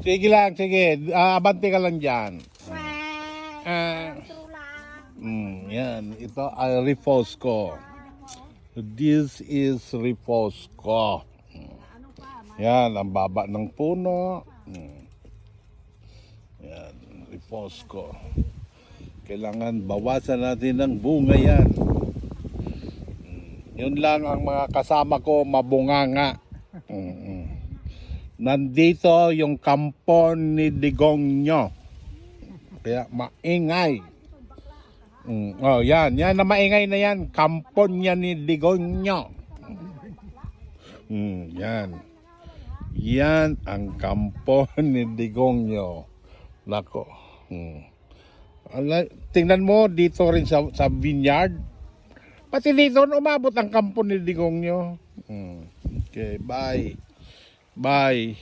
Sige lang, sige. Abante ka lang dyan. Yan. Ito ay Refosco. This is Refosco. Yan, ang baba ng puno. Yan, Refosco. Kailangan bawasan natin ng bunga yan. Yun lang ang mga kasama ko, mabunganga. Nandito yung kampo ni Digongyo. Kaya maingay. Oh, yan na maingay na yan. Kampo niya ni Digongyo. Yan. Yan ang kampo ni Digongyo. Nako. Tingnan mo dito rin sa vineyard. Pati dito umabot ang kampo ni Digongyo. Okay, bye. Bye.